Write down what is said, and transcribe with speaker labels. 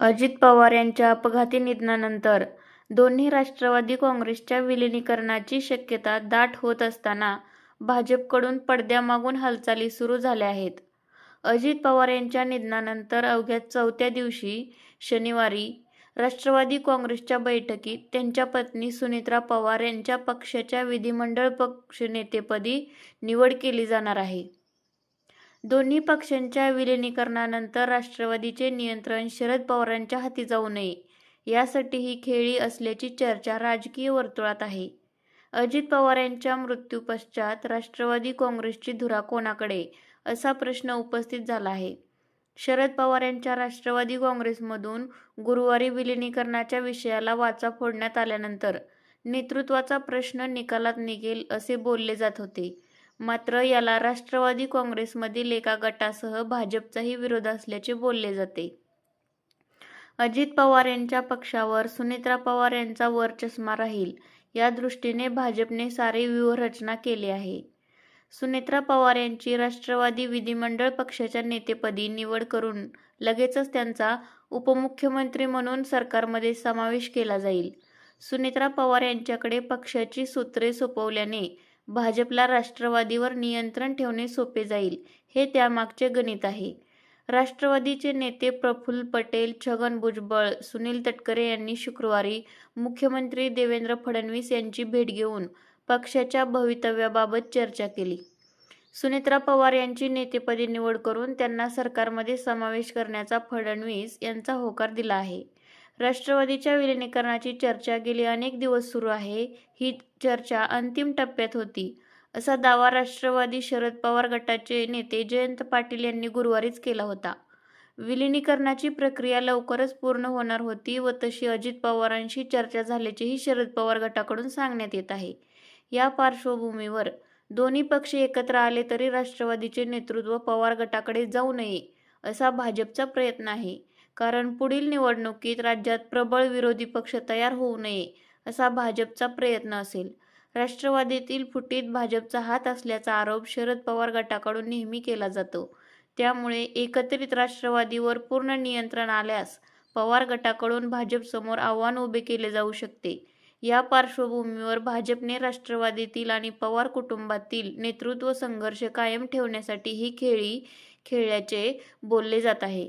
Speaker 1: अजित पवार यांच्या अपघाती निधनानंतर दोन्ही राष्ट्रवादी काँग्रेसच्या विलिनीकरणाची शक्यता दाट होत असताना भाजपकडून पडद्यामागून हालचाली सुरू झाल्या आहेत. अजित पवार यांच्या निधनानंतर अवघ्या चौथ्या दिवशी शनिवारी राष्ट्रवादी काँग्रेसच्या बैठकीत त्यांच्या पत्नी सुनेत्रा पवार यांच्या पक्षाच्या विधिमंडळ पक्षनेतेपदी निवड केली जाणार आहे. दोन्ही पक्षांच्या विलिनीकरणानंतर राष्ट्रवादीचे नियंत्रण शरद पवारांच्या हाती जाऊ नये यासाठी ही खेळी असल्याची चर्चा राजकीय वर्तुळात आहे. अजित पवार यांच्या मृत्यूपश्चात राष्ट्रवादी काँग्रेसची धुरा कोणाकडे असा प्रश्न उपस्थित झाला आहे. शरद पवार यांच्या राष्ट्रवादी काँग्रेसमधून गुरुवारी विलिनीकरणाच्या विषयाला वाचा फोडण्यात आल्यानंतर नेतृत्वाचा प्रश्न निकालात निघेल असे बोलले जात होते. मात्र याला राष्ट्रवादी काँग्रेसमधील एका गटासह भाजपचाही विरोध असल्याचे बोलले जाते. अजित पवार यांच्या पक्षावर सुनेत्रा पवार यांचा वरचष्मा राहील या दृष्टीने भाजपने सारी व्यूहरचना केली आहे. सुनेत्रा पवार यांची राष्ट्रवादी विधिमंडळ पक्षाच्या नेतेपदी निवड करून लगेचच त्यांचा उपमुख्यमंत्री म्हणून सरकारमध्ये समावेश केला जाईल. सुनेत्रा पवार यांच्याकडे पक्षाची सूत्रे सोपवल्याने भाजपला राष्ट्रवादीवर नियंत्रण ठेवणे सोपे जाईल, हे त्यामागचे गणित आहे. राष्ट्रवादीचे नेते प्रफुल्ल पटेल, छगन भुजबळ, सुनील तटकरे यांनी शुक्रवारी मुख्यमंत्री देवेंद्र फडणवीस यांची भेट घेऊन पक्षाच्या भवितव्याबाबत चर्चा केली. सुनेत्रा पवार यांची नेतेपदी निवड करून त्यांना सरकारमध्ये समावेश करण्याचा फडणवीस यांचा होकार दिला आहे. राष्ट्रवादीच्या विलिनीकरणाची चर्चा गेली अनेक दिवस सुरू आहे. ही चर्चा अंतिम टप्प्यात होती असा दावा राष्ट्रवादी शरद पवार गटाचे नेते जयंत पाटील यांनी गुरुवारीच केला होता. विलिनीकरणाची प्रक्रिया लवकरच पूर्ण होणार होती व तशी अजित पवारांशी चर्चा झाल्याचेही शरद पवार गटाकडून सांगण्यात येत आहे. या पार्श्वभूमीवर दोन्ही पक्ष एकत्र आले तरी राष्ट्रवादीचे नेतृत्व पवार गटाकडे जाऊ नये असा भाजपचा प्रयत्न आहे. कारण पुढील निवडणुकीत राज्यात प्रबळ विरोधी पक्ष तयार होऊ नये असा भाजपचा प्रयत्न असेल. राष्ट्रवादीतील फुटीत भाजपचा हात असल्याचा आरोप शरद पवार गटाकडून नेहमी केला जातो. त्यामुळे एकत्रित राष्ट्रवादीवर पूर्ण नियंत्रण आल्यास पवार गटाकडून भाजपसमोर आव्हान उभे केले जाऊ शकते. या पार्श्वभूमीवर भाजपने राष्ट्रवादीतील आणि पवार कुटुंबातील नेतृत्व संघर्ष कायम ठेवण्यासाठी ही खेळी खेळल्याचे बोलले जात आहे.